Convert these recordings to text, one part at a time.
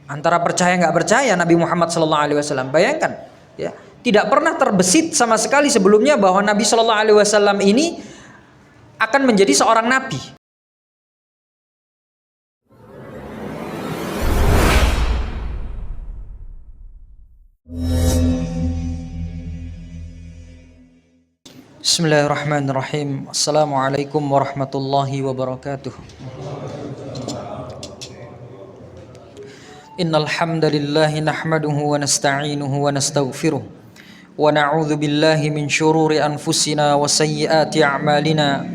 Antara percaya nggak percaya Nabi Muhammad SAW. Bayangkan, ya, tidak pernah terbesit sama sekali sebelumnya bahwa Nabi SAW ini akan menjadi seorang nabi. Bismillahirrahmanirrahim. Assalamualaikum warahmatullahi wabarakatuh. Innal hamdalillah nahmaduhu wa nasta'inuhu wa nastaghfiruh wa na'udzu billahi min shururi anfusina wa sayyiati a'malina.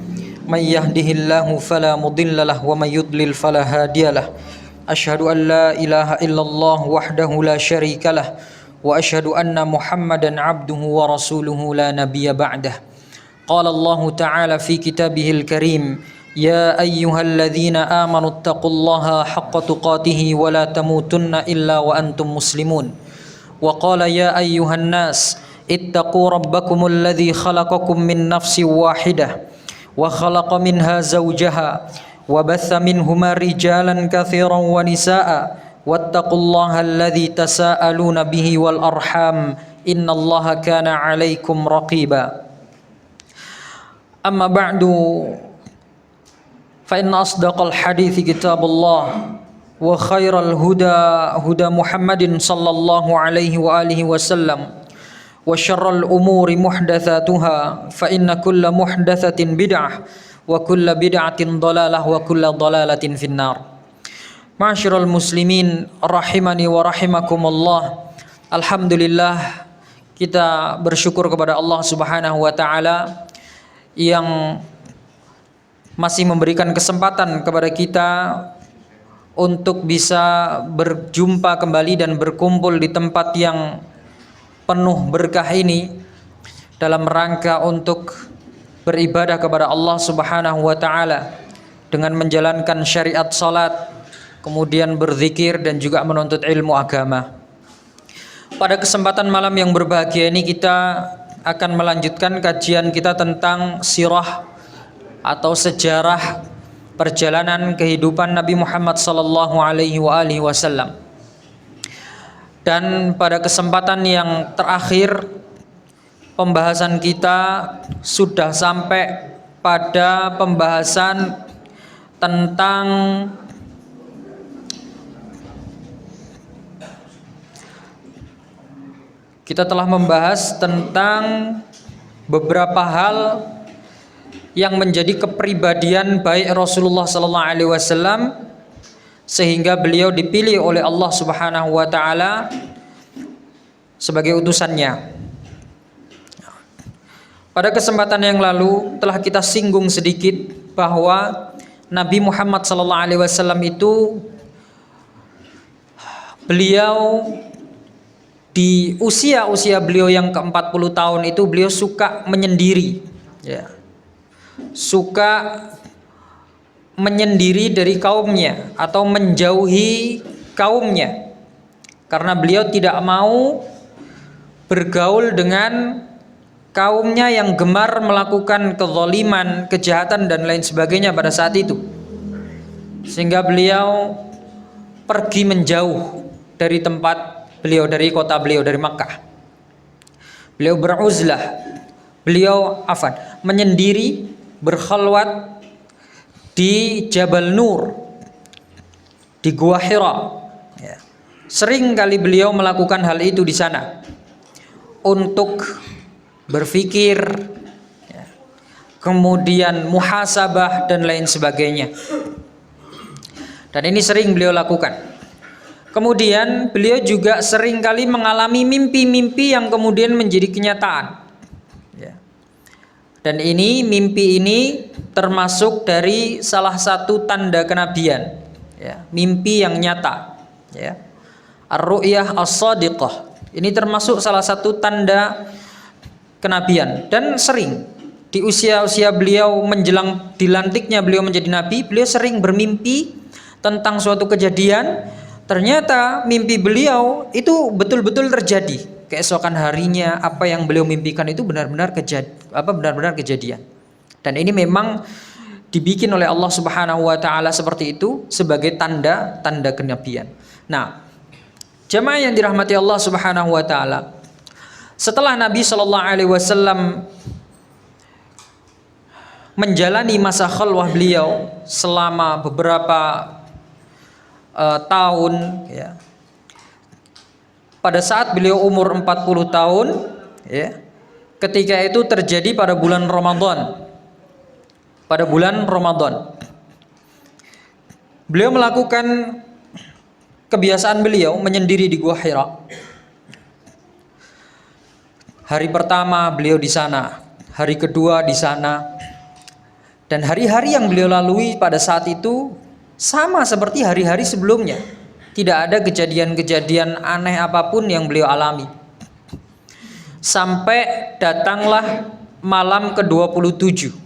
May yahdihillahu fala mudilla lahu wa may yudlil fala hadiyalah. Asyhadu an la ilaha illallah wahdahu la syarika lah wa asyhadu anna Muhammadan 'abduhu wa rasuluhu la nabiyya ba'dah. Qala Allah Ta'ala fi kitabihil karim, ya ayyuhalladzina amanu taqullaha haqqa tuqatih wa la tamutunna illa wa antum muslimun. Wa qala ya ayyuhan nas ittaqu rabbakumul ladzi khalaqakum min nafsin wahidah wa khalaqa minha zawjaha wa batha minhuma rijalan katsiran wa nisaa wattaqullaha alladzi tasaaluna bihi wal arham innallaha kana 'alaikum raqiba. Amma ba'du, fa inna asdaqal hadithi kitabullah wa khairal huda Muhammadin sallallahu alaihi wa alihi wasallam wa syarral umuri muhdatsatuha fa inna kulla muhdatsatin bid'ah wa kulla bid'atin dhalalah wa kulla dhalalatin finnar. Ma'asyiral muslimin rahimani wa rahimakumullah. Alhamdulillah, kita bersyukur kepada Allah Subhanahu wa taala yang masih memberikan kesempatan kepada kita untuk bisa berjumpa kembali dan berkumpul di tempat yang penuh berkah ini dalam rangka untuk beribadah kepada Allah Subhanahu wa taala dengan menjalankan syariat salat, kemudian berzikir dan juga menuntut ilmu agama. Pada kesempatan malam yang berbahagia ini kita akan melanjutkan kajian kita tentang sirah atau sejarah perjalanan kehidupan Nabi Muhammad sallallahu alaihi wasallam. Dan pada kesempatan yang terakhir pembahasan kita sudah sampai pada pembahasan tentang kita telah membahas tentang beberapa hal yang menjadi kepribadian baik Rasulullah sallallahu alaihi wasallam sehingga beliau dipilih oleh Allah Subhanahu wa taala sebagai utusannya. Pada kesempatan yang lalu telah kita singgung sedikit bahwa Nabi Muhammad sallallahu alaihi wasallam itu beliau di usia beliau yang ke-40 tahun itu beliau suka menyendiri, ya. Suka menyendiri dari kaumnya atau menjauhi kaumnya karena beliau tidak mau bergaul dengan kaumnya yang gemar melakukan kezaliman, kejahatan dan lain sebagainya pada saat itu. Sehingga beliau pergi menjauh dari tempat beliau, dari kota beliau, dari Makkah. Beliau beruzlah, beliau menyendiri, berkhalwat di Jabal Nur, di Gua Hira. Ya. Sering kali beliau melakukan hal itu di sana untuk berfikir, ya, kemudian muhasabah dan lain sebagainya. Dan ini sering beliau lakukan. Kemudian beliau juga sering kali mengalami mimpi-mimpi yang kemudian menjadi kenyataan, ya. Dan ini mimpi ini termasuk dari salah satu tanda kenabian, ya. Mimpi yang nyata, ya. Ar-ru'yah as-shadiqah. Ini termasuk salah satu tanda kenabian. Dan sering di usia-usia beliau menjelang dilantiknya beliau menjadi nabi, beliau sering bermimpi tentang suatu kejadian. Ternyata mimpi beliau itu betul-betul terjadi. Keesokan harinya apa yang beliau mimpikan itu benar-benar kejadian. Dan ini memang dibikin oleh Allah Subhanahu wa taala seperti itu sebagai tanda kenabian. Nah, Jemaah yang dirahmati Allah Subhanahu wa taala. Setelah Nabi Shallallahu alaihi wasallam menjalani masa khalwah beliau selama beberapa tahun, ya. Pada saat beliau umur 40 tahun, ya, ketika itu terjadi pada bulan Ramadan. Pada bulan Ramadan, beliau melakukan kebiasaan beliau menyendiri di Gua Hira. Hari pertama beliau di sana, hari kedua di sana, dan hari-hari yang beliau lalui pada saat itu sama seperti hari-hari sebelumnya. Tidak ada kejadian-kejadian aneh apapun yang beliau alami. Sampai datanglah malam ke-27.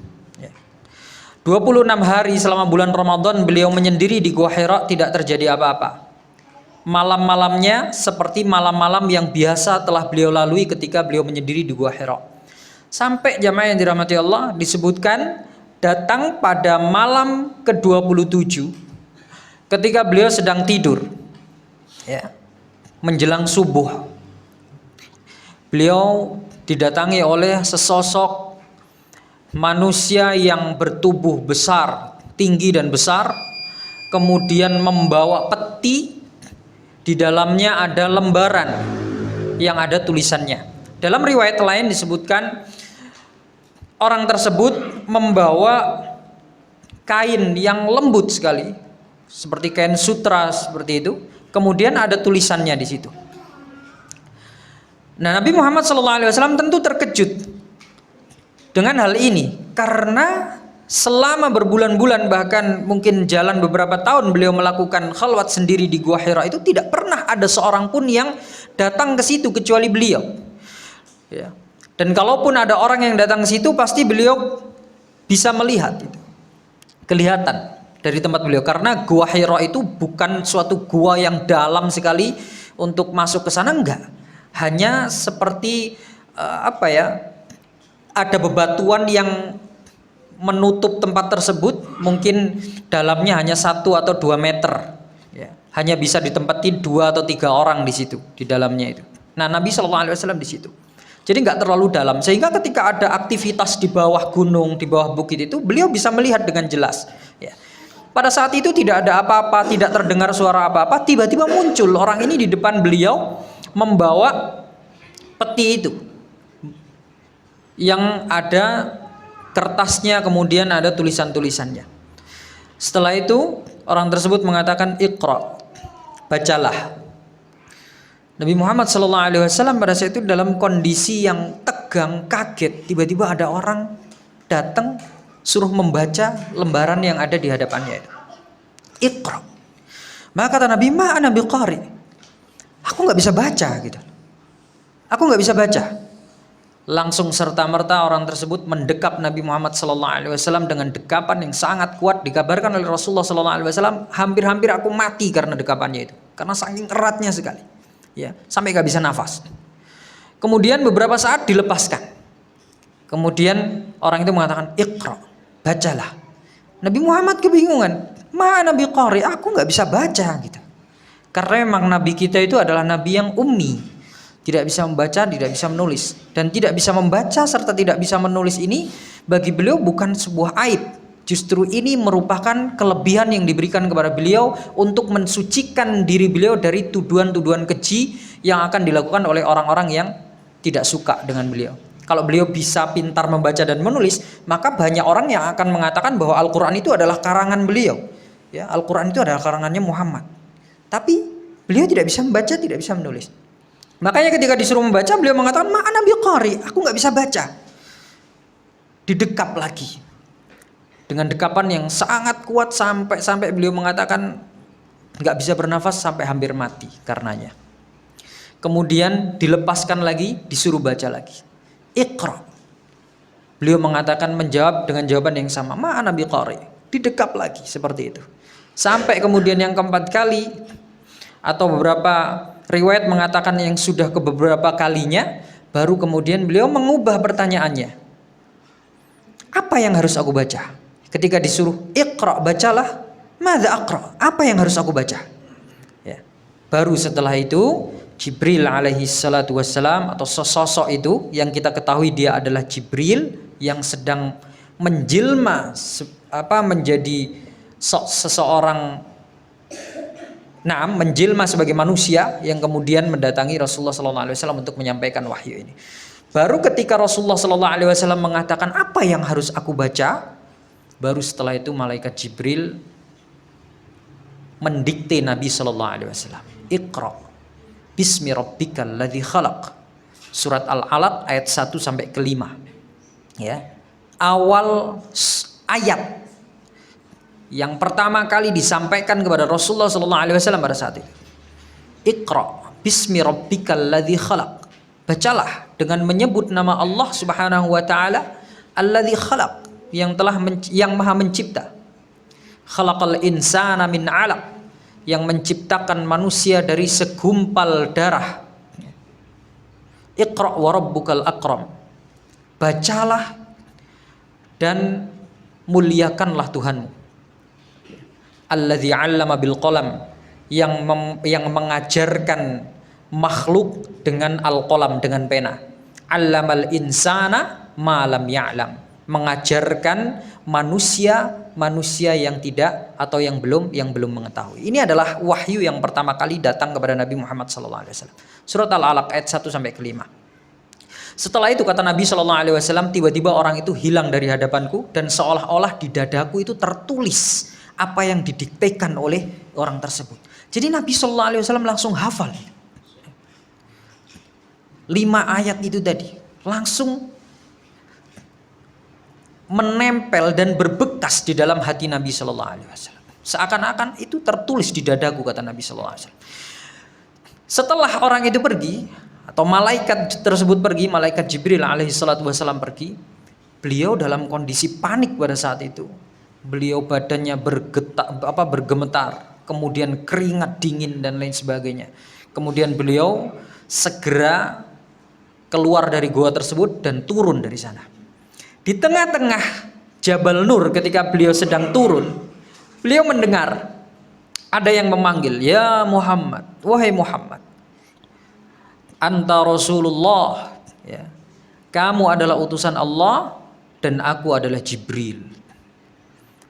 26 hari selama bulan Ramadan beliau menyendiri di Gua Hira, tidak terjadi apa-apa. Malam-malamnya seperti malam-malam yang biasa telah beliau lalui ketika beliau menyendiri di Gua Hira. Sampai jamaah yang dirahmati Allah, disebutkan datang pada malam ke-27 ketika beliau sedang tidur, ya, menjelang subuh. Beliau didatangi oleh sesosok manusia yang bertubuh besar, tinggi dan besar, kemudian membawa peti, di dalamnya ada lembaran yang ada tulisannya. Dalam riwayat lain disebutkan orang tersebut membawa kain yang lembut sekali, seperti kain sutra seperti itu. Kemudian ada tulisannya di situ. Nah, Nabi Muhammad SAW tentu terkejut dengan hal ini, karena selama berbulan-bulan, bahkan mungkin jalan beberapa tahun beliau melakukan khalwat sendiri di Gua Hira itu tidak pernah ada seorang pun yang datang ke situ kecuali beliau. Ya. Dan kalaupun ada orang yang datang ke situ, pasti beliau bisa melihat itu. Kelihatan dari tempat beliau, karena Gua Hira itu bukan suatu gua yang dalam sekali untuk masuk ke sana, enggak. Hanya seperti ada bebatuan yang menutup tempat tersebut, mungkin dalamnya hanya 1 atau 2 meter, ya. Hanya bisa ditempati 2 atau 3 orang di situ, di dalamnya itu. Nah, Nabi SAW di situ. Jadi nggak terlalu dalam, sehingga ketika ada aktivitas di bawah gunung, di bawah bukit itu, beliau bisa melihat dengan jelas, ya. Pada saat itu tidak ada apa-apa, tidak terdengar suara apa-apa. Tiba-tiba muncul orang ini di depan beliau membawa peti itu yang ada kertasnya, kemudian ada tulisan-tulisannya. Setelah itu orang tersebut mengatakan, Iqra, bacalah. Nabi Muhammad SAW pada saat itu dalam kondisi yang tegang, kaget. Tiba-tiba ada orang datang suruh membaca lembaran yang ada di hadapannya. Iqra. Maka kata Nabi, ma ana biqari, aku nggak bisa baca gitu. Aku nggak bisa baca. Langsung serta-merta orang tersebut mendekap Nabi Muhammad SAW dengan dekapan yang sangat kuat. Dikabarkan oleh Rasulullah SAW, hampir-hampir aku mati karena dekapannya itu, karena saking eratnya sekali, ya, sampai nggak bisa nafas. Kemudian beberapa saat dilepaskan. Kemudian orang itu mengatakan, Iqra, bacalah. Nabi Muhammad kebingungan, ma nabi qari, aku nggak bisa baca gitu. Karena memang Nabi kita itu adalah Nabi yang ummi, tidak bisa membaca, tidak bisa menulis. Dan tidak bisa membaca serta tidak bisa menulis ini bagi beliau bukan sebuah aib. Justru ini merupakan kelebihan yang diberikan kepada beliau untuk mensucikan diri beliau dari tuduhan-tuduhan keji yang akan dilakukan oleh orang-orang yang tidak suka dengan beliau. Kalau beliau bisa pintar membaca dan menulis, maka banyak orang yang akan mengatakan bahwa Al-Quran itu adalah karangan beliau, ya, Al-Quran itu adalah karangannya Muhammad. Tapi beliau tidak bisa membaca, tidak bisa menulis. Makanya ketika disuruh membaca, beliau mengatakan, ma ana biqari, aku nggak bisa baca. Didekap lagi dengan dekapan yang sangat kuat, sampai beliau mengatakan nggak bisa bernafas sampai hampir mati karenanya. Kemudian dilepaskan lagi, disuruh baca lagi, Iqra. Beliau mengatakan, menjawab dengan jawaban yang sama, ma ana biqari. Didekap lagi seperti itu. Sampai kemudian yang keempat kali, atau beberapa riwayat mengatakan yang sudah ke beberapa kalinya, baru kemudian beliau mengubah pertanyaannya. Apa yang harus aku baca? Ketika disuruh Iqra, bacalah, madza aqra, apa yang harus aku baca? Ya. Baru setelah itu Jibril alaihi salatu wassalam, atau sosok itu yang kita ketahui dia adalah Jibril yang sedang menjelma menjadi seseorang, menjelma sebagai manusia yang kemudian mendatangi Rasulullah SAW untuk menyampaikan wahyu ini. Baru ketika Rasulullah SAW mengatakan apa yang harus aku baca, baru setelah itu malaikat Jibril mendikte Nabi SAW. Iqra bismi rabbikal ladzi khalaq. Surat Al-Alaq ayat 1 sampai ke 5. Ya. Awal ayat yang pertama kali disampaikan kepada Rasulullah SAW pada saat itu. Iqra bismi rabbikal ladzi khalaq. Bacalah dengan menyebut nama Allah Subhanahu wa taala, alladzi khalaq, yang maha mencipta. Khalaqal insana min 'alaq, yang menciptakan manusia dari segumpal darah. Iqra wa rabbukal akram. Bacalah dan muliakanlah Tuhanmu. Alladzi 'allama bil qalam, yang mengajarkan makhluk dengan al-qalam, dengan pena. 'Allamal insana ma lam ya'lam, mengajarkan manusia yang tidak atau yang belum mengetahui. Ini adalah wahyu yang pertama kali datang kepada Nabi Muhammad SAW. Surat Al-Alaq ayat 1 sampai ke 5. Setelah itu kata Nabi SAW, tiba-tiba orang itu hilang dari hadapanku dan seolah-olah di dadaku itu tertulis apa yang didiktekan oleh orang tersebut. Jadi Nabi SAW langsung hafal 5 ayat itu tadi, langsung menempel dan berbekas di dalam hati Nabi SAW. Seakan-akan itu tertulis di dadaku, kata Nabi SAW. Setelah orang itu pergi, atau malaikat tersebut pergi, malaikat Jibril alaihissalam pergi, beliau dalam kondisi panik pada saat itu. Beliau badannya bergemetar, kemudian keringat dingin dan lain sebagainya. Kemudian beliau segera keluar dari goa tersebut dan turun dari sana. Di tengah-tengah Jabal Nur ketika beliau sedang turun, beliau mendengar ada yang memanggil, "Ya Muhammad, wahai Muhammad, anta Rasulullah, ya, kamu adalah utusan Allah dan aku adalah Jibril."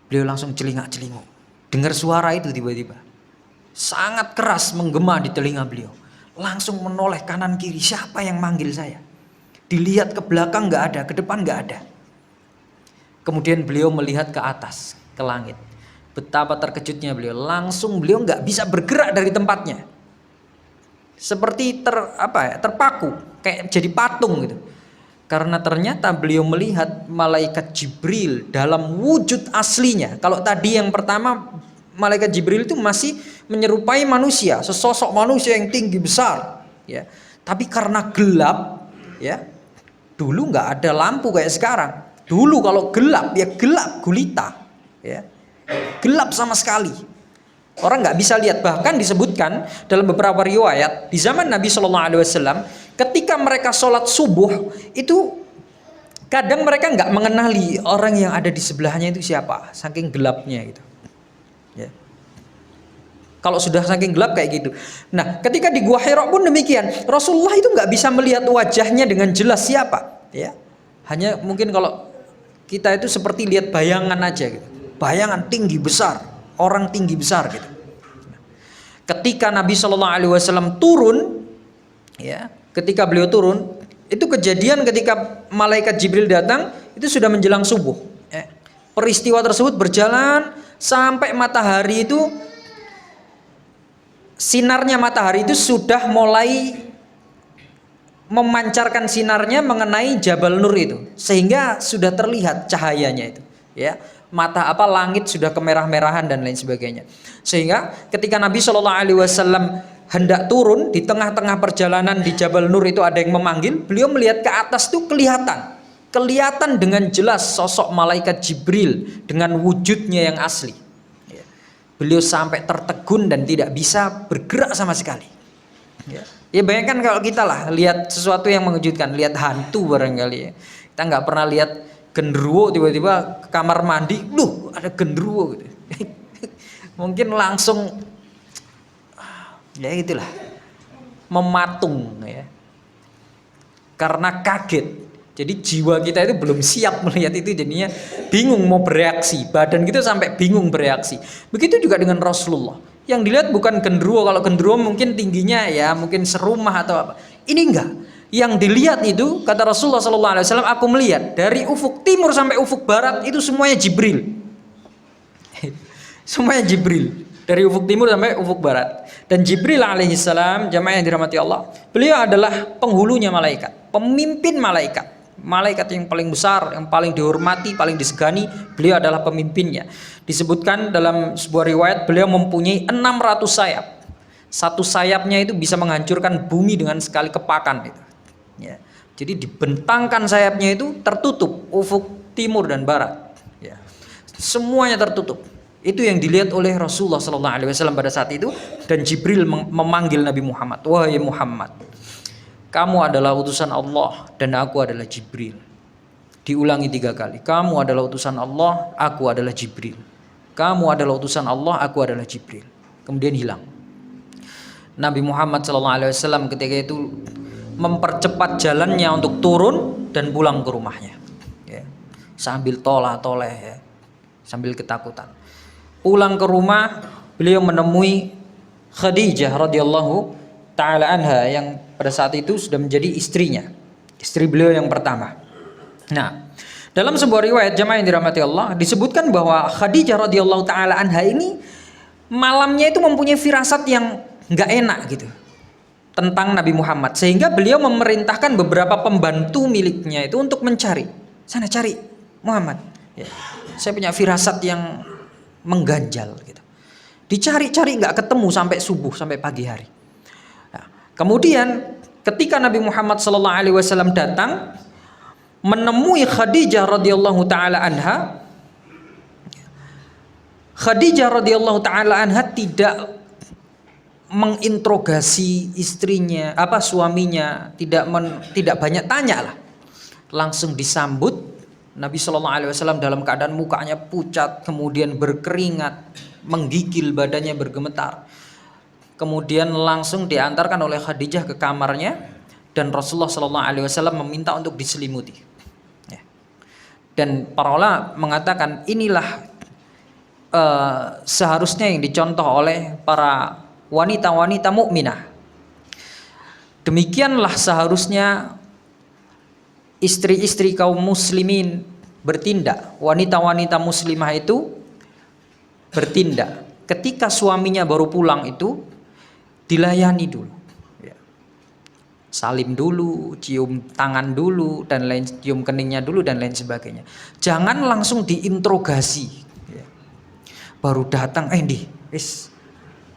Beliau langsung celingak-celinguk, dengar suara itu tiba-tiba sangat keras menggema di telinga beliau. Langsung menoleh kanan kiri, siapa yang manggil saya? Dilihat ke belakang nggak ada, ke depan nggak ada. Kemudian beliau melihat ke atas, ke langit. Betapa terkejutnya beliau. Langsung beliau nggak bisa bergerak dari tempatnya. Seperti terpaku, kayak jadi patung gitu. Karena ternyata beliau melihat malaikat Jibril dalam wujud aslinya. Kalau tadi yang pertama malaikat Jibril itu masih menyerupai manusia, sesosok manusia yang tinggi besar, ya. Tapi karena gelap, ya. Dulu nggak ada lampu kayak sekarang. Dulu kalau gelap, ya gelap gulita, ya. Gelap sama sekali. Orang nggak bisa lihat. Bahkan disebutkan dalam beberapa riwayat di zaman Nabi SAW, ketika mereka sholat subuh itu kadang mereka nggak mengenali orang yang ada di sebelahnya itu siapa, saking gelapnya gitu. Ya. Kalau sudah saking gelap kayak gitu. Nah, ketika di Gua Hira pun demikian. Rasulullah itu nggak bisa melihat wajahnya dengan jelas siapa. Ya, hanya mungkin kalau kita itu seperti lihat bayangan aja gitu. Bayangan tinggi besar, orang tinggi besar gitu. Ketika Nabi SAW turun, ya, ketika beliau turun, itu kejadian ketika malaikat Jibril datang itu sudah menjelang subuh. Ya. Peristiwa tersebut berjalan sampai matahari itu, sinarnya matahari itu sudah mulai memancarkan sinarnya mengenai Jabal Nur itu, sehingga sudah terlihat cahayanya itu, ya. Langit sudah kemerah-merahan dan lain sebagainya. Sehingga ketika Nabi SAW hendak turun di tengah-tengah perjalanan di Jabal Nur itu ada yang memanggil, beliau melihat ke atas tuh kelihatan dengan jelas sosok malaikat Jibril dengan wujudnya yang asli. Beliau sampai tertegun dan tidak bisa bergerak sama sekali. Ya bayangkan kalau kita lah lihat sesuatu yang mengejutkan, lihat hantu barangkali ya. Kita nggak pernah lihat genderuwo, tiba-tiba ke kamar mandi, ada genderuwo gitu. Mungkin langsung Ya itulah, mematung ya. Karena kaget. Jadi jiwa kita itu belum siap melihat itu, jadinya bingung mau bereaksi. Badan kita sampai bingung bereaksi. Begitu juga dengan Rasulullah. Yang dilihat bukan genderuwo. Kalau genderuwo mungkin tingginya ya mungkin serumah atau apa. Ini enggak. Yang dilihat itu kata Rasulullah SAW, aku melihat dari ufuk timur sampai ufuk barat itu semuanya Jibril. Semuanya Jibril. Dari ufuk timur sampai ufuk barat. Dan Jibril alaihissalam, jamaah yang dirahmati Allah, beliau adalah penghulunya malaikat, pemimpin malaikat. Malaikat yang paling besar, yang paling dihormati, paling disegani, beliau adalah pemimpinnya. Disebutkan dalam sebuah riwayat, beliau mempunyai 600 sayap. Satu sayapnya itu bisa menghancurkan bumi dengan sekali kepakan gitu. Ya. Jadi dibentangkan sayapnya itu tertutup ufuk timur dan barat. Ya. Semuanya tertutup. Itu yang dilihat oleh Rasulullah SAW pada saat itu. Dan Jibril memanggil Nabi Muhammad, wahai Muhammad, kamu adalah utusan Allah dan aku adalah Jibril. Diulangi 3 kali. Kamu adalah utusan Allah, aku adalah Jibril. Kamu adalah utusan Allah, aku adalah Jibril. Kemudian hilang. Nabi Muhammad SAW ketika itu mempercepat jalannya untuk turun dan pulang ke rumahnya. Ya. Sambil tolah-toleh ya. Sambil ketakutan. Pulang ke rumah, beliau menemui Khadijah radhiyallahu taala anha yang pada saat itu sudah menjadi istrinya, istri beliau yang pertama. Nah, dalam sebuah riwayat jamaah yang dirahmati Allah disebutkan bahwa Khadijah radhiyallahu taala anha ini malamnya itu mempunyai firasat yang nggak enak gitu tentang Nabi Muhammad, sehingga beliau memerintahkan beberapa pembantu miliknya itu untuk mencari, sana cari Muhammad. Ya, saya punya firasat yang mengganjal gitu. Dicari-cari nggak ketemu sampai subuh, sampai pagi hari. Nah, kemudian ketika Nabi Muhammad SAW datang menemui Khadijah radhiyallahu taala anha, Khadijah radhiyallahu taala anha tidak menginterogasi istrinya, suaminya, tidak banyak tanya lah. Langsung disambut Nabi SAW dalam keadaan mukanya pucat, kemudian berkeringat, menggigil, badannya bergemetar. Kemudian langsung diantarkan oleh Khadijah ke kamarnya dan Rasulullah SAW meminta untuk diselimuti. Ya. Dan para ulama mengatakan inilah seharusnya yang dicontoh oleh para wanita-wanita mukminah. Demikianlah seharusnya istri-istri kaum muslimin bertindak, wanita-wanita muslimah itu bertindak. Ketika suaminya baru pulang itu dilayani dulu, ya. Salim dulu, cium tangan dulu, dan lain, cium keningnya dulu dan lain sebagainya. Jangan langsung diinterogasi. Ya. Baru datang,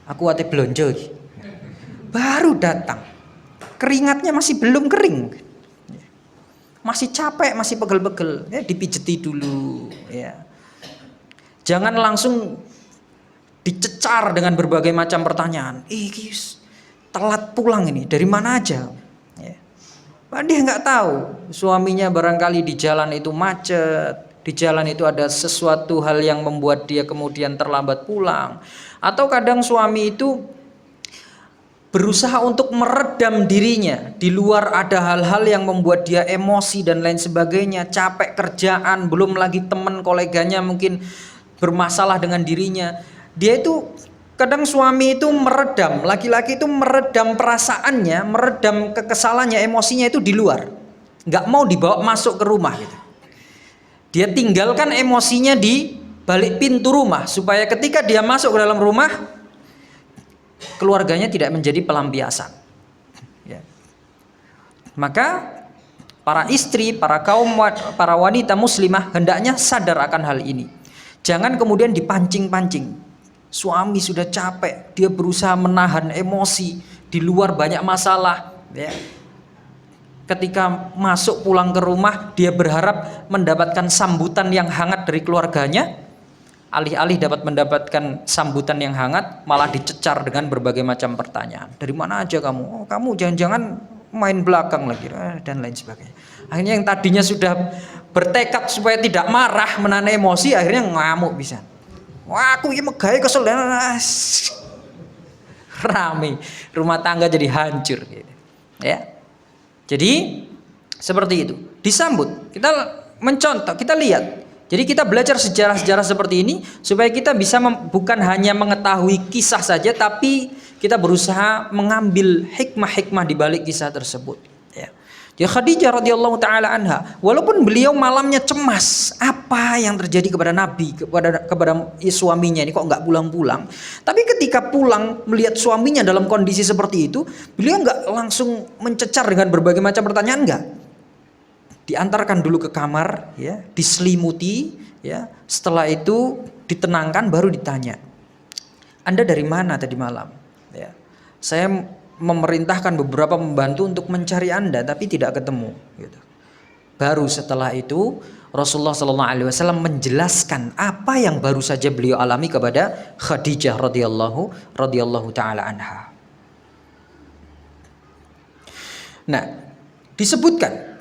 aku ate blonjo. Baru datang, keringatnya masih belum kering. Masih capek, masih pegel-pegel, ya dipijeti dulu, ya. Jangan langsung dicecar dengan berbagai macam pertanyaan. Telat pulang ini, dari mana aja? Ya. Dia nggak tahu, suaminya barangkali di jalan itu macet, di jalan itu ada sesuatu hal yang membuat dia kemudian terlambat pulang, atau kadang suami itu berusaha untuk meredam dirinya, di luar ada hal-hal yang membuat dia emosi dan lain sebagainya, capek kerjaan, belum lagi teman koleganya mungkin bermasalah dengan dirinya. Dia itu kadang suami itu meredam, laki-laki itu meredam perasaannya, meredam kekesalannya, emosinya itu di luar, nggak mau dibawa masuk ke rumah gitu. Dia tinggalkan emosinya di balik pintu rumah supaya ketika dia masuk ke dalam rumah, keluarganya tidak menjadi pelampiasan. Ya. Maka para istri, para wanita muslimah hendaknya sadar akan hal ini. Jangan kemudian dipancing-pancing. Suami sudah capek, dia berusaha menahan emosi, di luar banyak masalah. Ya. Ketika masuk pulang ke rumah, dia berharap mendapatkan sambutan yang hangat dari keluarganya. Alih-alih dapat mendapatkan sambutan yang hangat, malah dicecar dengan berbagai macam pertanyaan. Dari mana aja kamu? Kamu jangan-jangan main belakang lagi, dan lain sebagainya. Akhirnya yang tadinya sudah bertekad supaya tidak marah, menahan emosi, akhirnya ngamuk bisa. Wah, aku ini megai kesel. rame, rumah tangga jadi hancur gitu. Ya. Jadi seperti itu. Disambut. Kita mencontoh, kita lihat. Jadi kita belajar sejarah-sejarah seperti ini supaya kita bisa bukan hanya mengetahui kisah saja, tapi kita berusaha mengambil hikmah-hikmah di balik kisah tersebut. Ya Khadijah radhiyallahu taala anha, walaupun beliau malamnya cemas, apa yang terjadi kepada Nabi, kepada suaminya ini kok nggak pulang-pulang. Tapi ketika pulang melihat suaminya dalam kondisi seperti itu, beliau nggak langsung mencecar dengan berbagai macam pertanyaan, enggak. Diantarkan dulu ke kamar, ya, diselimuti, ya. Setelah itu ditenangkan, baru ditanya, Anda dari mana tadi malam? Ya, saya memerintahkan beberapa pembantu untuk mencari Anda, tapi tidak ketemu. Gitu. Baru setelah itu Rasulullah SAW menjelaskan apa yang baru saja beliau alami kepada Khadijah radhiyallahu taala anha. Nah, disebutkan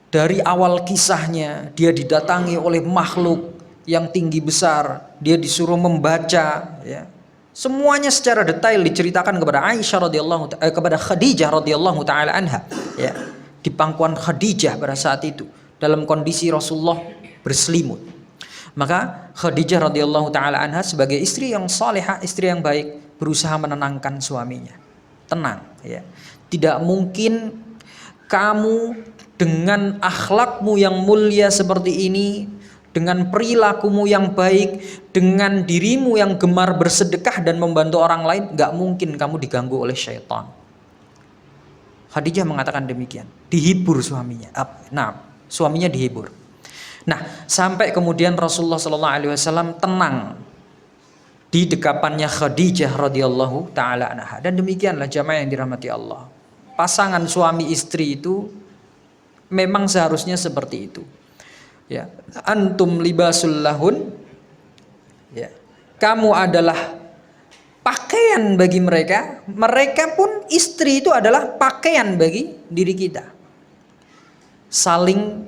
dari awal kisahnya dia didatangi oleh makhluk yang tinggi besar, dia disuruh membaca, ya. Semuanya secara detail diceritakan kepada Aisyah kepada Khadijah radhiyallahu taala anha, ya. Di pangkuan Khadijah pada saat itu dalam kondisi Rasulullah berselimut. Maka Khadijah radhiyallahu taala anha sebagai istri yang salehah, istri yang baik, berusaha menenangkan suaminya. Tenang, ya. Tidak mungkin kamu dengan akhlakmu yang mulia seperti ini, dengan perilakumu yang baik, dengan dirimu yang gemar bersedekah dan membantu orang lain, gak mungkin kamu diganggu oleh syaitan. Khadijah mengatakan demikian. Dihibur suaminya. Nah, suaminya dihibur. Nah, sampai kemudian Rasulullah SAW tenang di dekapannya Khadijah radhiyallahu taala anha. Dan demikianlah jamaah yang dirahmati Allah. Pasangan suami istri itu memang seharusnya seperti itu. Ya, antum libasul lahun, ya, kamu adalah pakaian bagi mereka, mereka pun istri itu adalah pakaian bagi diri kita. Saling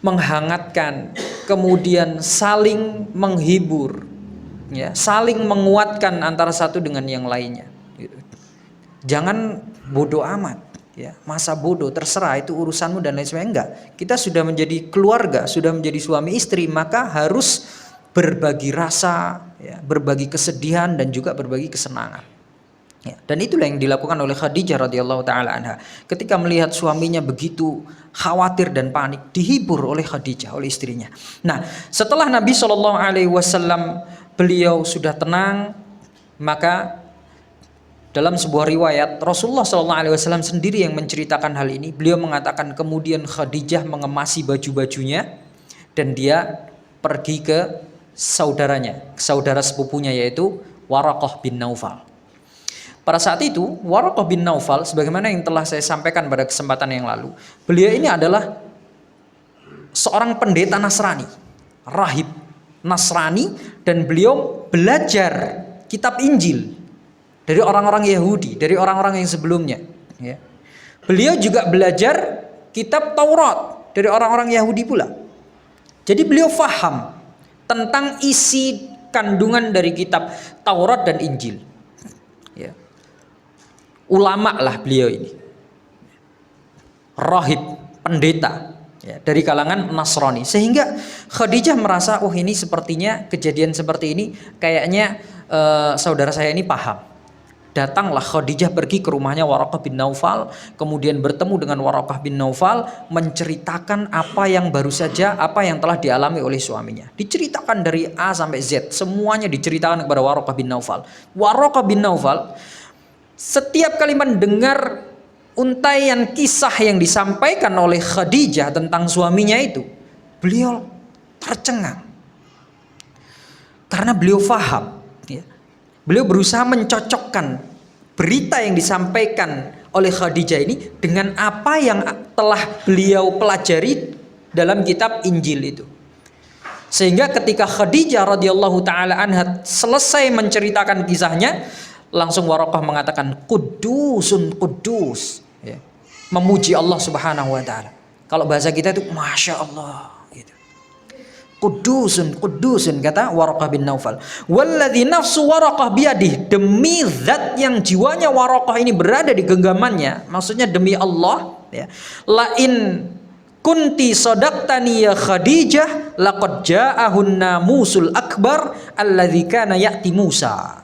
menghangatkan, kemudian saling menghibur, ya, saling menguatkan antara satu dengan yang lainnya. Jangan bodoh amat. Ya, masa bodoh terserah itu urusanmu dan lain sebagainya. Enggak, kita sudah menjadi keluarga, sudah menjadi suami istri, maka harus berbagi rasa, ya, berbagi kesedihan dan juga berbagi kesenangan, ya. Dan itulah yang dilakukan oleh Khadijah radhiyallahu taala anha. Ketika melihat suaminya begitu khawatir dan panik, dihibur oleh Khadijah, oleh istrinya. Nah, setelah Nabi SAW beliau sudah tenang, maka dalam sebuah riwayat Rasulullah SAW sendiri yang menceritakan hal ini. Beliau mengatakan kemudian Khadijah mengemasi baju-bajunya dan dia pergi ke saudaranya, saudara sepupunya, yaitu Waraqah bin Naufal. Pada saat itu Waraqah bin Naufal, sebagaimana yang telah saya sampaikan pada kesempatan yang lalu, beliau ini adalah seorang pendeta Nasrani, rahib Nasrani, dan beliau belajar kitab Injil dari orang-orang Yahudi, dari orang-orang yang sebelumnya, ya. Beliau juga belajar kitab Taurat dari orang-orang Yahudi pula. Jadi beliau faham tentang isi kandungan dari kitab Taurat dan Injil, ya. Ulama lah beliau ini, rahib, pendeta, ya, dari kalangan Nasrani. Sehingga Khadijah merasa, oh ini sepertinya kejadian seperti ini kayaknya saudara saya ini paham. Datanglah Khadijah pergi ke rumahnya Waraqah bin Naufal, kemudian bertemu dengan Waraqah bin Naufal, menceritakan apa yang baru saja, apa yang telah dialami oleh suaminya. Diceritakan dari A sampai Z, semuanya diceritakan kepada Waraqah bin Naufal. Waraqah bin Naufal setiap kali mendengar untaian kisah yang disampaikan oleh Khadijah tentang suaminya itu, beliau tercengang. Karena beliau faham, ya. Beliau berusaha mencocokkan berita yang disampaikan oleh Khadijah ini dengan apa yang telah beliau pelajari dalam kitab Injil itu. Sehingga ketika Khadijah radhiyallahu taala anha selesai menceritakan kisahnya, langsung Waraqah mengatakan Qudusun Qudus, ya. Memuji Allah Subhanahu wa taala. Kalau bahasa kita itu Masya Allah gitu. Qudusun, Qudusun, kata Waraqah bin Naufal. Walladzi nafsu Waraqah biyadih, demi zat yang jiwanya Waraqah ini berada di genggamannya, maksudnya demi Allah, ya. Lain kunti sadaqtani ya Khadijah laqad ja'ahun namusul akbar alladzi kana ya'ti Musa.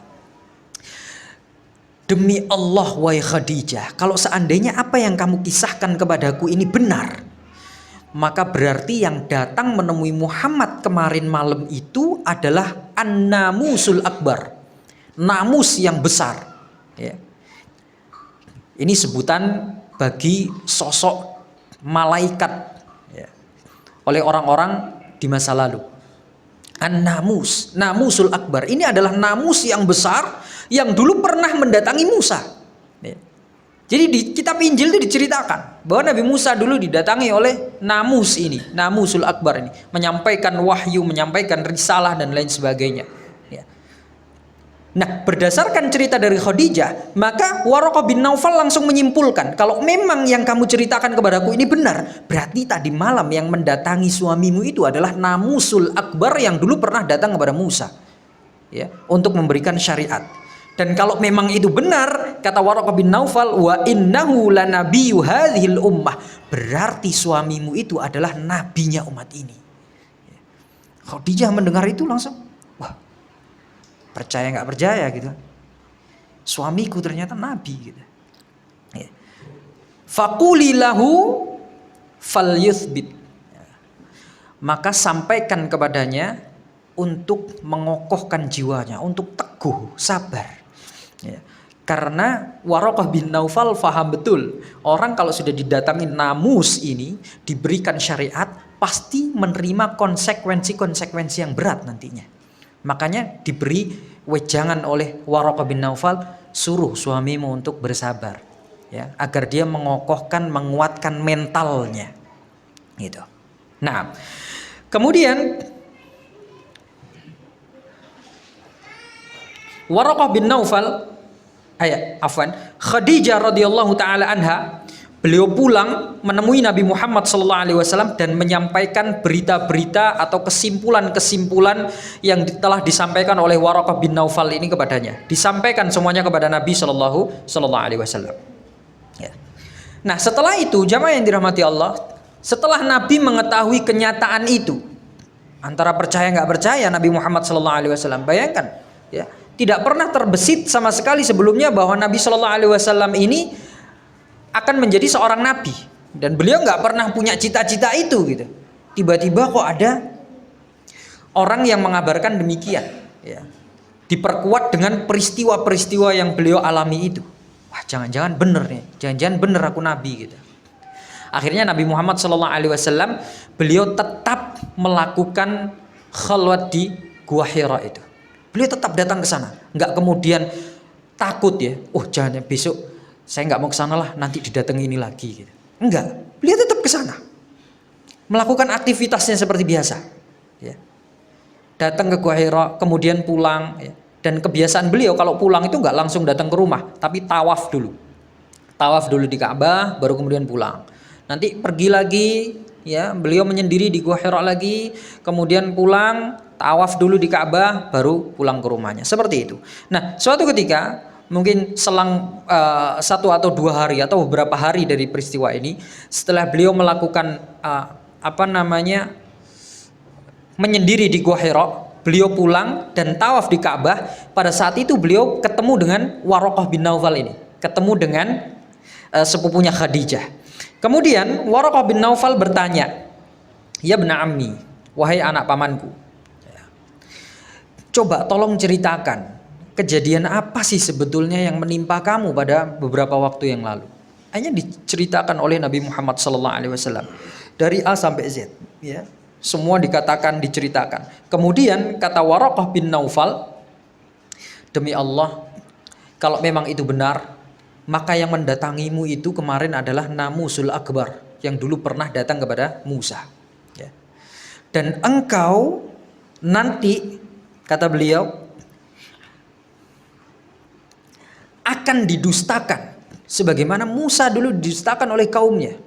Demi Allah wahai Khadijah, kalau seandainya apa yang kamu kisahkan kepadaku ini benar, maka berarti yang datang menemui Muhammad kemarin malam itu adalah an-namusul akbar, namus yang besar, ya. Ini sebutan bagi sosok malaikat, ya, oleh orang-orang di masa lalu. An-namus, namusul akbar, ini adalah namus yang besar yang dulu pernah mendatangi Musa, ya. Jadi di kitab Injil itu diceritakan bahwa Nabi Musa dulu didatangi oleh namus ini, namusul akbar ini, menyampaikan wahyu, menyampaikan risalah dan lain sebagainya, ya. Nah, berdasarkan cerita dari Khadijah, maka Waraqah bin Naufal langsung menyimpulkan kalau memang yang kamu ceritakan kepadaku ini benar, berarti tadi malam yang mendatangi suamimu itu adalah namusul akbar yang dulu pernah datang kepada Musa, ya, untuk memberikan syariat. Dan kalau memang itu benar, kata Waraqah bin Naufal, wa innahu lanabiyyu hadhil ummah, berarti suamimu itu adalah nabinya umat ini. Khadijah mendengar itu langsung, wah, percaya nggak percaya gitu. Suamiku ternyata nabi gitu. Faquli lahu falyuthbit, maka sampaikan kepadanya untuk mengokohkan jiwanya, untuk teguh, sabar. Ya. Karena Waraqah bin Naufal faham betul, orang kalau sudah didatangi namus ini, diberikan syariat, pasti menerima konsekuensi-konsekuensi yang berat nantinya. Makanya diberi wejangan oleh Waraqah bin Naufal, suruh suamimu untuk bersabar, ya, agar dia mengokohkan, menguatkan mentalnya, gitu. Nah, kemudian Waraqah bin Naufal, Khadijah radhiyallahu taala anha, beliau pulang menemui Nabi Muhammad sallallahu alaihi wasallam dan menyampaikan berita-berita atau kesimpulan-kesimpulan yang telah disampaikan oleh Waraqah bin Naufal ini kepadanya. Disampaikan semuanya kepada Nabi sallallahu alaihi wasallam. Ya. Nah, setelah itu jamaah yang dirahmati Allah, setelah Nabi mengetahui kenyataan itu, antara percaya nggak percaya Nabi Muhammad sallallahu alaihi wasallam, bayangkan, ya. Tidak pernah terbesit sama sekali sebelumnya bahwa Nabi Shallallahu Alaihi Wasallam ini akan menjadi seorang nabi, dan beliau nggak pernah punya cita-cita itu gitu. Tiba-tiba kok ada orang yang mengabarkan demikian, ya. Diperkuat dengan peristiwa-peristiwa yang beliau alami itu. Wah, jangan-jangan bener nih, jangan-jangan bener aku nabi gitu. Akhirnya Nabi Muhammad Shallallahu Alaihi Wasallam beliau tetap melakukan khalwat di Gua Hira itu. Beliau tetap datang ke sana, nggak kemudian takut, ya. Oh, jangan besok saya nggak mau ke sana lah, nanti didatangi ini lagi gitu. Enggak, beliau tetap ke sana, melakukan aktivitasnya seperti biasa, ya. Datang ke Gua Hira, kemudian pulang, ya. Dan kebiasaan beliau kalau pulang itu nggak langsung datang ke rumah, tapi tawaf dulu di Ka'bah, baru kemudian pulang. Nanti pergi lagi, ya, beliau menyendiri di Gua Hira lagi, kemudian pulang, tawaf dulu di Ka'bah, baru pulang ke rumahnya. Seperti itu. Nah, suatu ketika, mungkin selang 1 atau 2 hari atau beberapa hari dari peristiwa ini, setelah beliau melakukan menyendiri di Gua Hira, beliau pulang dan tawaf di Ka'bah. Pada saat itu beliau ketemu dengan Waraqah bin Naufal ini, ketemu dengan sepupunya Khadijah. Kemudian Waraqah bin Naufal bertanya, ya bna ammi, wahai anak pamanku, coba tolong ceritakan kejadian apa sih sebetulnya yang menimpa kamu pada beberapa waktu yang lalu. Hanya diceritakan oleh Nabi Muhammad SAW dari A sampai Z, ya. Semua dikatakan, diceritakan. Kemudian kata Waraqah bin Naufal, demi Allah, kalau memang itu benar, maka yang mendatangimu itu kemarin adalah namusul akbar yang dulu pernah datang kepada Musa, ya. Dan engkau nanti, kata beliau, akan didustakan sebagaimana Musa dulu didustakan oleh kaumnya.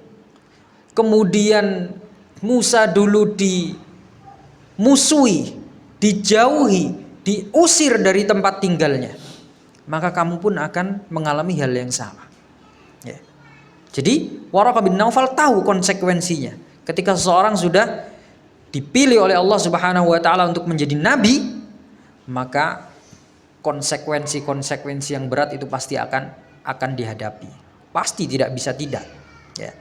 Kemudian Musa dulu dimusuhi, dijauhi, diusir dari tempat tinggalnya, maka kamu pun akan mengalami hal yang sama. Ya. Jadi Waraqah bin Naufal tahu konsekuensinya. Ketika seseorang sudah dipilih oleh Allah Subhanahu wa taala untuk menjadi nabi, maka konsekuensi yang berat itu pasti akan dihadapi. Pasti tidak bisa tidak. Ya.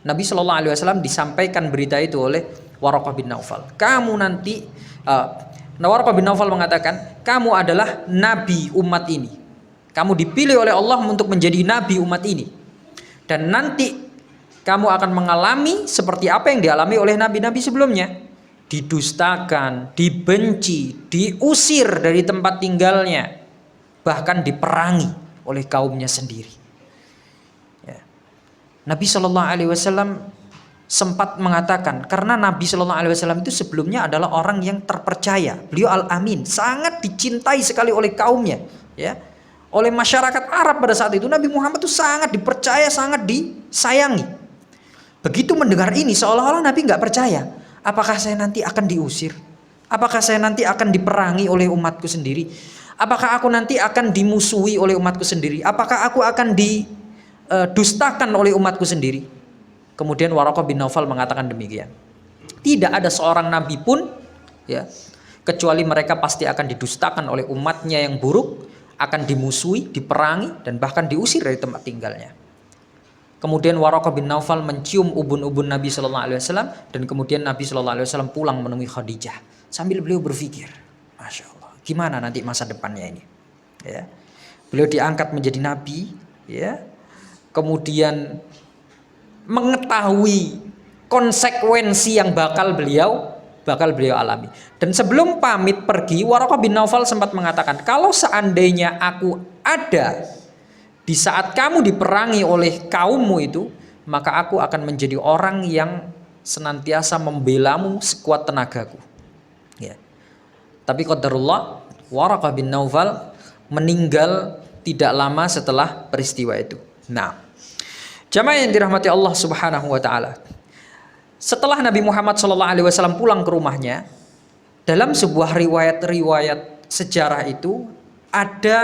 Nabi Shallallahu Alaihi Wasallam disampaikan berita itu oleh Waraqah bin Naufal. Kamu nanti, Waraqah bin Naufal mengatakan, kamu adalah nabi umat ini. Kamu dipilih oleh Allah untuk menjadi nabi umat ini. Dan nanti kamu akan mengalami seperti apa yang dialami oleh nabi-nabi sebelumnya. Didustakan, dibenci, diusir dari tempat tinggalnya, bahkan diperangi oleh kaumnya sendiri. Nabi Shallallahu Alaihi Wasallam sempat mengatakan, karena Nabi Shallallahu Alaihi Wasallam itu sebelumnya adalah orang yang terpercaya, beliau al-amin, sangat dicintai sekali oleh kaumnya, ya, oleh masyarakat Arab pada saat itu. Nabi Muhammad itu sangat dipercaya, sangat disayangi. Begitu mendengar ini, seolah-olah Nabi nggak percaya. Apakah saya nanti akan diusir? Apakah saya nanti akan diperangi oleh umatku sendiri? Apakah aku nanti akan dimusuhi oleh umatku sendiri? Apakah aku akan dustakan oleh umatku sendiri? Kemudian Waraqah bin Naufal mengatakan demikian. Tidak ada seorang nabi pun, ya, kecuali mereka pasti akan didustakan oleh umatnya yang buruk, akan dimusuhi, diperangi, dan bahkan diusir dari tempat tinggalnya. Kemudian Waraqah bin Naufal mencium ubun-ubun Nabi Shallallahu Alaihi Wasallam, dan kemudian Nabi Shallallahu Alaihi Wasallam pulang menemui Khadijah sambil beliau berpikir, Masya Allah, gimana nanti masa depannya ini? Ya. Beliau diangkat menjadi nabi, ya. Kemudian mengetahui konsekuensi yang bakal beliau alami. Dan sebelum pamit pergi, Waraqah bin Naufal sempat mengatakan, kalau seandainya aku ada di saat kamu diperangi oleh kaummu itu, maka aku akan menjadi orang yang senantiasa membelamu sekuat tenagaku. Ya. Tapi qadarullah, Waraqah bin Naufal meninggal tidak lama setelah peristiwa itu. Nah, jamaah yang dirahmati Allah Subhanahu wa taala. Setelah Nabi Muhammad SAW pulang ke rumahnya, dalam sebuah riwayat sejarah itu ada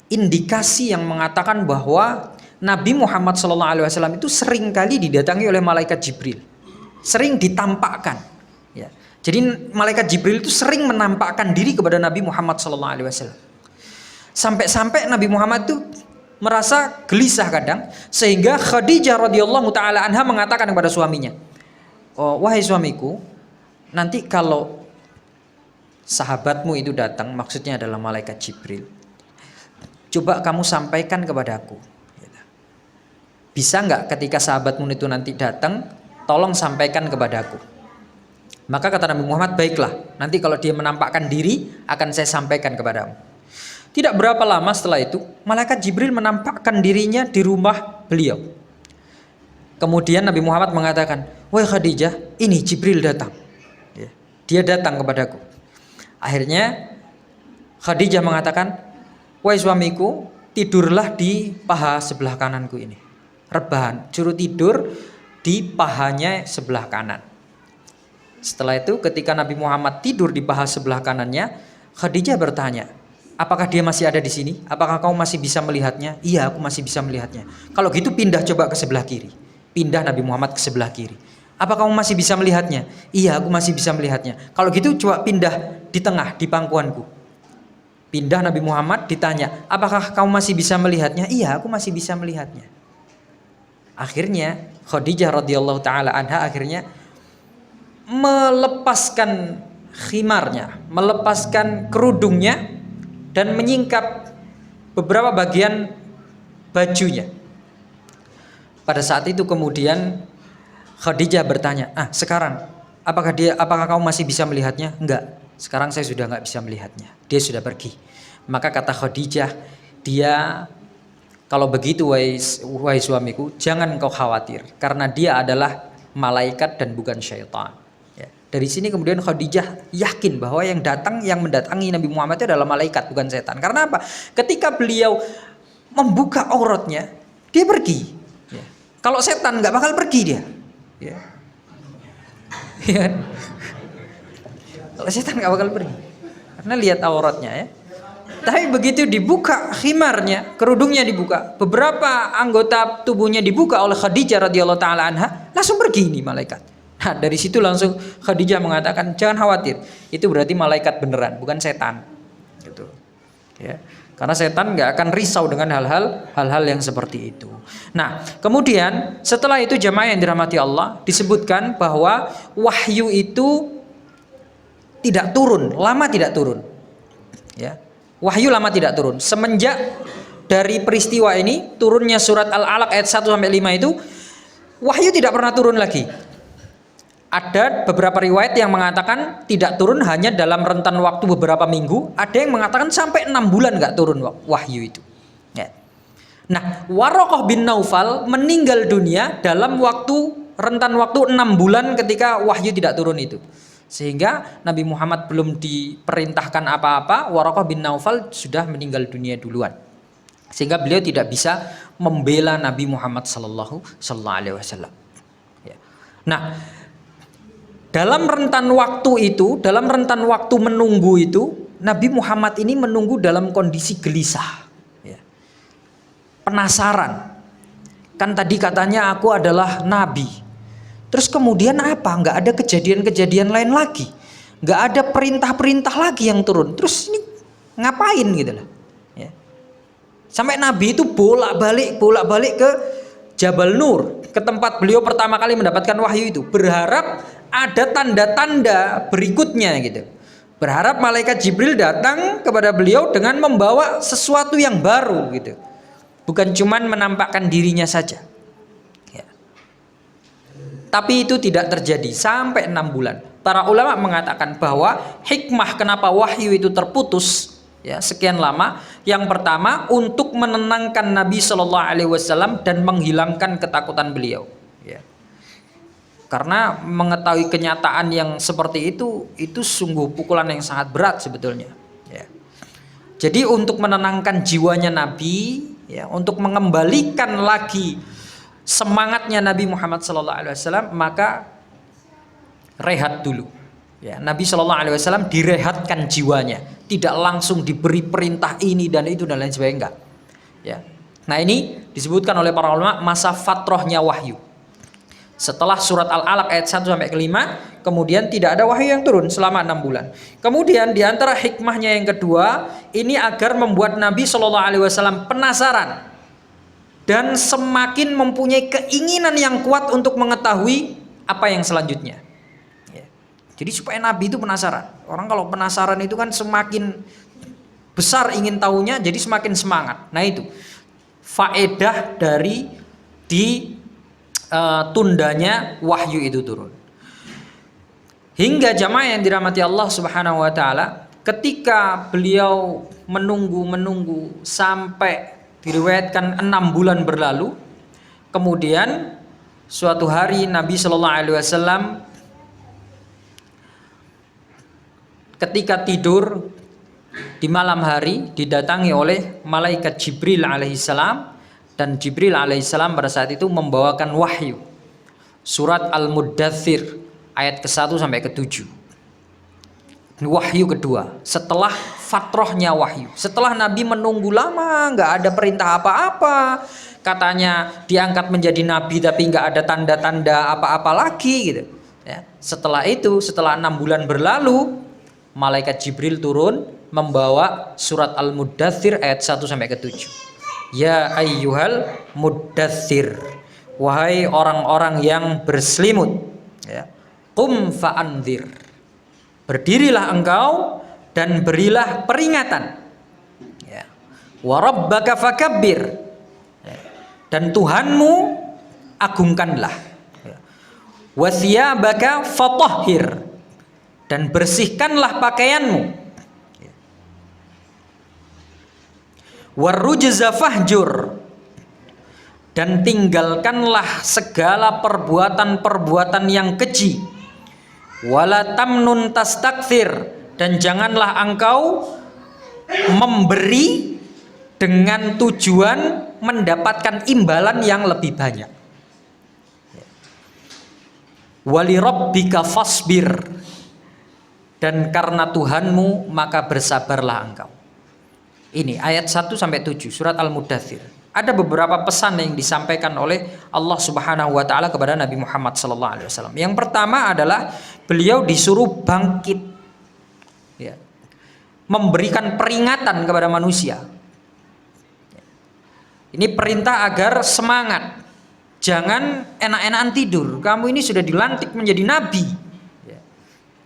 indikasi yang mengatakan bahwa Nabi Muhammad SAW itu sering kali didatangi oleh malaikat Jibril, sering ditampakkan. Ya. Jadi malaikat Jibril itu sering menampakkan diri kepada Nabi Muhammad SAW. Sampai-sampai Nabi Muhammad itu merasa gelisah kadang, sehingga Khadijah radhiyallahu taala anha mengatakan kepada suaminya, "Oh, wahai suamiku, nanti kalau sahabatmu itu datang, maksudnya adalah malaikat Jibril, coba kamu sampaikan kepadaku. Bisa nggak ketika sahabatmu itu nanti datang, tolong sampaikan kepadaku." Maka kata Nabi Muhammad, baiklah, nanti kalau dia menampakkan diri akan saya sampaikan kepadamu. Tidak berapa lama setelah itu, malaikat Jibril menampakkan dirinya di rumah beliau. Kemudian Nabi Muhammad mengatakan, wahai Khadijah, ini Jibril datang. Dia datang kepadaku. Akhirnya Khadijah mengatakan, wahai suamiku, tidurlah di paha sebelah kananku ini. Rebahan, suruh tidur di pahanya sebelah kanan. Setelah itu ketika Nabi Muhammad tidur di paha sebelah kanannya, Khadijah bertanya, apakah dia masih ada di sini? Apakah kau masih bisa melihatnya? Iya, aku masih bisa melihatnya. Kalau gitu pindah coba ke sebelah kiri. Pindah Nabi Muhammad ke sebelah kiri. Apa kamu masih bisa melihatnya? Iya, aku masih bisa melihatnya. Kalau gitu coba pindah di tengah, di pangkuanku. Pindah Nabi Muhammad, ditanya, apakah kamu masih bisa melihatnya? Iya, aku masih bisa melihatnya. Akhirnya Khadijah radhiyallahu taala anha akhirnya melepaskan khimarnya, melepaskan kerudungnya, dan menyingkap beberapa bagian bajunya. Pada saat itu kemudian Khadijah bertanya, sekarang apakah kamu masih bisa melihatnya? Enggak, sekarang saya sudah enggak bisa melihatnya, dia sudah pergi. Maka kata Khadijah, dia, kalau begitu wahai suamiku, jangan engkau khawatir, karena dia adalah malaikat dan bukan syaitan. Dari sini kemudian Khadijah yakin bahwa yang mendatangi Nabi Muhammad itu adalah malaikat, bukan setan. Karena apa? Ketika beliau membuka auratnya, dia pergi. Kalau setan nggak bakal pergi dia. Ya. Kalau setan nggak bakal pergi, karena lihat auratnya ya. Tapi begitu dibuka khimarnya, kerudungnya dibuka, beberapa anggota tubuhnya dibuka oleh Khadijah radhiyallahu taala anha, langsung pergi ini malaikat. Nah, dari situ langsung Khadijah mengatakan, jangan khawatir, itu berarti malaikat beneran, bukan setan. Gitu. Ya. Karena setan nggak akan risau dengan hal-hal yang seperti itu. Nah, kemudian setelah itu jamaah yang dirahmati Allah, disebutkan bahwa wahyu itu tidak turun, lama tidak turun. Ya. Wahyu lama tidak turun. Semenjak dari peristiwa ini turunnya surat Al-Alaq ayat 1 sampai 5 itu, wahyu tidak pernah turun lagi. Ada beberapa riwayat yang mengatakan tidak turun hanya dalam rentan waktu beberapa minggu, ada yang mengatakan sampai 6 bulan nggak turun wahyu itu. Ya. Nah, Waraqah bin Naufal meninggal dunia dalam rentan waktu 6 bulan ketika wahyu tidak turun itu. Sehingga Nabi Muhammad belum diperintahkan apa-apa, Waraqah bin Naufal sudah meninggal dunia duluan. Sehingga beliau tidak bisa membela Nabi Muhammad sallallahu alaihi wasallam. Ya. Nah, dalam rentan waktu itu, dalam rentan waktu menunggu itu, Nabi Muhammad ini menunggu dalam kondisi gelisah. Ya. Penasaran. Kan tadi katanya aku adalah nabi. Terus kemudian apa? Nggak ada kejadian-kejadian lain lagi, nggak ada perintah-perintah lagi yang turun. Terus ini ngapain gitu lah? Ya. Sampai Nabi itu bolak-balik ke Jabal Nur, ke tempat beliau pertama kali mendapatkan wahyu itu, berharap ada tanda-tanda berikutnya gitu. Berharap malaikat Jibril datang kepada beliau dengan membawa sesuatu yang baru gitu, bukan cuman menampakkan dirinya saja. Tapi itu tidak terjadi sampai 6 bulan. Para ulama mengatakan bahwa hikmah kenapa wahyu itu terputus ya sekian lama, yang pertama untuk menenangkan Nabi Shallallahu Alaihi Wasallam dan menghilangkan ketakutan beliau. Ya. Karena mengetahui kenyataan yang seperti itu sungguh pukulan yang sangat berat sebetulnya. Ya. Jadi untuk menenangkan jiwanya Nabi, ya, untuk mengembalikan lagi semangatnya Nabi Muhammad SAW, maka rehat dulu. Ya, Nabi SAW direhatkan jiwanya, tidak langsung diberi perintah ini dan itu dan lain sebagainya, enggak. Ya. Nah ini disebutkan oleh para ulama masa fatrohnya wahyu. Setelah surat Al-Alaq ayat 1 sampai 5, kemudian tidak ada wahyu yang turun selama 6 bulan. Kemudian diantara hikmahnya yang kedua, ini agar membuat Nabi SAW penasaran dan semakin mempunyai keinginan yang kuat untuk mengetahui apa yang selanjutnya. Ya. Jadi supaya Nabi itu penasaran. Orang kalau penasaran itu kan semakin besar ingin tahunya, jadi semakin semangat. Nah itu faedah dari tundanya wahyu itu turun. Hingga jamaah yang dirahmati Allah Subhanahu wa taala, ketika beliau menunggu sampai diriwayatkan 6 bulan berlalu, kemudian suatu hari Nabi Shallallahu Alaihi Wasallam ketika tidur di malam hari didatangi oleh malaikat Jibril alaihissalam, dan Jibril alaihissalam pada saat itu membawakan wahyu surat Al-Muddathir ayat ke-1 sampai ke-7. Wahyu kedua setelah fatrohnya wahyu, setelah Nabi menunggu lama nggak ada perintah apa-apa, katanya diangkat menjadi nabi tapi nggak ada tanda-tanda apa-apa lagi gitu ya. Setelah itu, setelah 6 bulan berlalu, malaikat Jibril turun membawa surat Al-Muddathir ayat 1 sampai ke-7. Ya ayyuhal muddathir, wahai orang-orang yang berselimut ya, qum fa'anzir, berdirilah engkau dan berilah peringatan. Ya. Wa rabbaka fakabbir, ya. Dan Tuhanmu agungkanlah. Ya. Wa thiyabaka fatahhir, dan bersihkanlah pakaianmu. Ya. Wa rujza fahjur, dan tinggalkanlah segala perbuatan-perbuatan yang keji. Wala tamnun tastakthir, dan janganlah engkau memberi dengan tujuan mendapatkan imbalan yang lebih banyak. Wali rabbika fasbir, dan karena Tuhanmu maka bersabarlah engkau. Ini ayat 1 sampai 7 surat Al-Mudaththir. Ada beberapa pesan yang disampaikan oleh Allah Subhanahu wa taala kepada Nabi Muhammad sallallahu alaihi wasallam. Yang pertama adalah beliau disuruh bangkit, ya, memberikan peringatan kepada manusia. Ini perintah agar semangat. Jangan enak-enakan tidur. Kamu ini sudah dilantik menjadi nabi.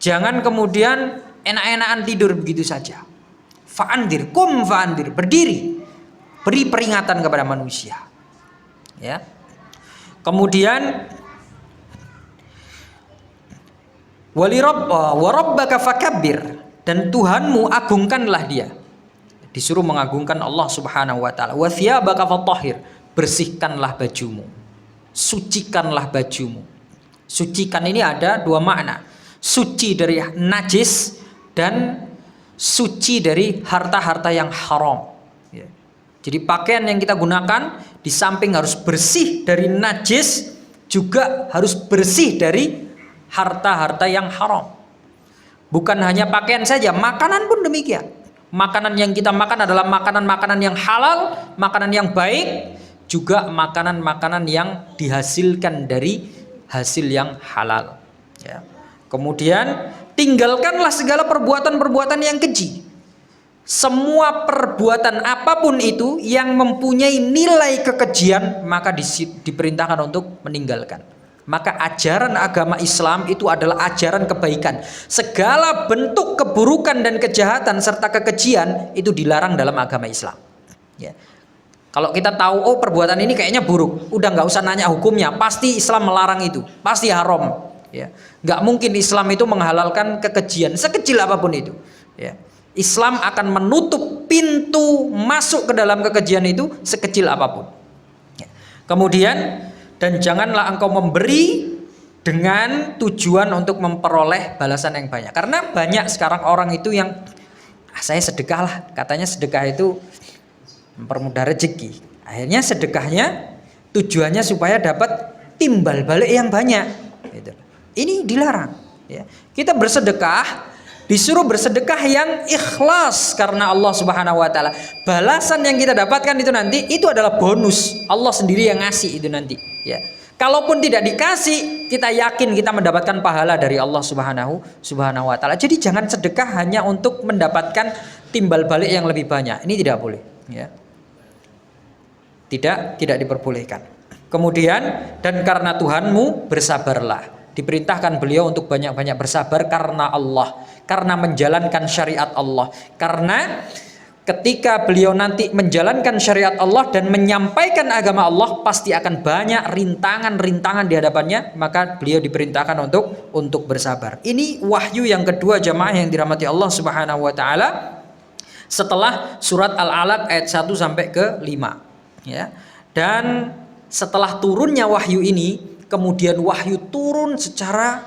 Jangan kemudian enak-enakan tidur begitu saja. Fa'andir, fa'andir, berdiri, beri peringatan kepada manusia. Ya. Kemudian wa rabbaka fakabbir, dan Tuhanmu agungkanlah dia. Disuruh mengagungkan Allah Subhanahu wa taala. Wa thiyabaka fatahhir, bersihkanlah bajumu. Sucikanlah bajumu. Sucikan ini ada dua makna. Suci dari najis dan suci dari harta-harta yang haram. Ya. Jadi pakaian yang kita gunakan di samping harus bersih dari najis, juga harus bersih dari harta-harta yang haram. Bukan hanya pakaian saja, makanan pun demikian. Makanan yang kita makan adalah makanan-makanan yang halal, makanan yang baik, juga makanan-makanan yang dihasilkan dari hasil yang halal. Ya. Kemudian tinggalkanlah segala perbuatan-perbuatan yang keji. Semua perbuatan apapun itu yang mempunyai nilai kekejian, maka diperintahkan untuk meninggalkan. Maka ajaran agama Islam itu adalah ajaran kebaikan. Segala bentuk keburukan dan kejahatan serta kekejian itu dilarang dalam agama Islam. Ya. Kalau kita tahu, oh perbuatan ini kayaknya buruk, udah nggak usah nanya hukumnya, pasti Islam melarang itu, pasti haram. Ya. Nggak mungkin Islam itu menghalalkan kekejian sekecil apapun itu. Ya. Islam akan menutup pintu masuk ke dalam kekejian itu sekecil apapun. Ya. Kemudian, dan janganlah engkau memberi dengan tujuan untuk memperoleh balasan yang banyak. Karena banyak sekarang orang itu yang saya sedekah lah, katanya sedekah itu mempermudah rezeki. Akhirnya sedekahnya tujuannya supaya dapat timbal balik yang banyak. Gitu. Ini dilarang. Ya. Kita bersedekah disuruh bersedekah yang ikhlas karena Allah Subhanahu wa taala. Balasan yang kita dapatkan itu nanti itu adalah bonus. Allah sendiri yang ngasih itu nanti, ya. Kalaupun tidak dikasih, kita yakin kita mendapatkan pahala dari Allah Subhanahu wa taala. Jadi jangan sedekah hanya untuk mendapatkan timbal balik yang lebih banyak. Ini tidak boleh, ya. Tidak diperbolehkan. Kemudian, dan karena Tuhanmu bersabarlah. Diperintahkan beliau untuk banyak-banyak bersabar karena Allah, karena menjalankan syariat Allah. Karena ketika beliau nanti menjalankan syariat Allah dan menyampaikan agama Allah, pasti akan banyak rintangan-rintangan di hadapannya, maka beliau diperintahkan untuk bersabar. Ini wahyu yang kedua jamaah yang dirahmati Allah Subhanahu wa taala setelah surat Al-Alaq ayat 1 sampai ke 5, ya. Dan setelah turunnya wahyu ini, kemudian wahyu turun secara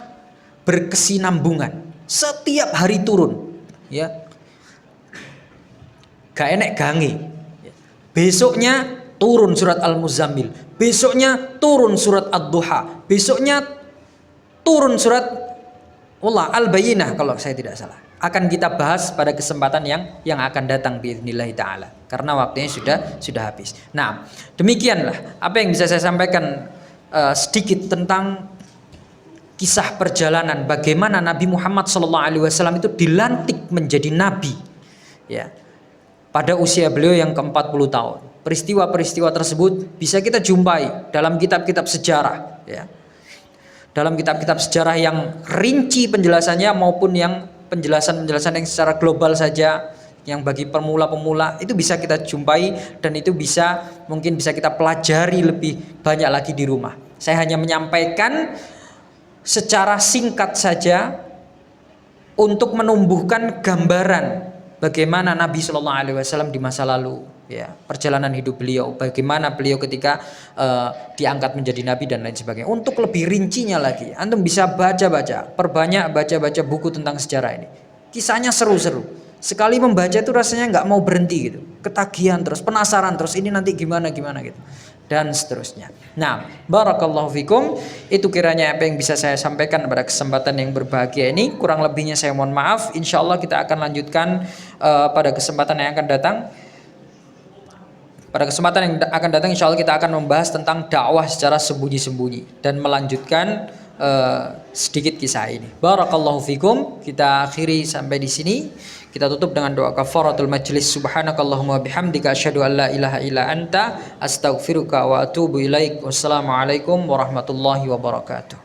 berkesinambungan. Setiap hari turun, ya. Gak enek gange. Besoknya turun surat Al-Muzammil, besoknya turun surat Ad-Duha, besoknya turun surat Al-Bayyinah kalau saya tidak salah. Akan kita bahas pada kesempatan yang akan datang biidznillah taala. Karena waktunya sudah habis. Nah, demikianlah apa yang bisa saya sampaikan sedikit tentang kisah perjalanan bagaimana Nabi Muhammad SAW itu dilantik menjadi nabi, ya, pada usia beliau yang ke-40 tahun. Peristiwa-peristiwa tersebut bisa kita jumpai dalam kitab-kitab sejarah, ya. Dalam kitab-kitab sejarah yang rinci penjelasannya maupun yang penjelasan-penjelasan yang secara global saja, yang bagi pemula-pemula itu bisa kita jumpai dan itu mungkin bisa kita pelajari lebih banyak lagi di rumah. Saya hanya menyampaikan secara singkat saja untuk menumbuhkan gambaran bagaimana Nabi Shallallahu Alaihi Wasallam di masa lalu, ya, perjalanan hidup beliau, bagaimana beliau ketika diangkat menjadi nabi dan lain sebagainya. Untuk lebih rincinya lagi, antum bisa perbanyak baca buku tentang sejarah ini. Kisahnya seru-seru. Sekali membaca itu rasanya nggak mau berhenti gitu, ketagihan terus, penasaran terus, ini nanti gimana gitu. dan seterusnya. Nah, barakallahu fikum, itu kiranya apa yang bisa saya sampaikan pada kesempatan yang berbahagia ini. Kurang lebihnya saya mohon maaf. Insyaallah kita akan lanjutkan pada kesempatan yang akan datang. Pada kesempatan yang akan datang insya Allah kita akan membahas tentang dakwah secara sembunyi-sembunyi dan melanjutkan sedikit kisah ini. Barakallahu fikum. Kita akhiri sampai di sini. Kita tutup dengan doa kafaratul majlis. Subhanakallahumma bihamdika asyhadu an la ilaha illa anta astaghfiruka wa atubu ilaik. Wassalamualaikum warahmatullahi wabarakatuh.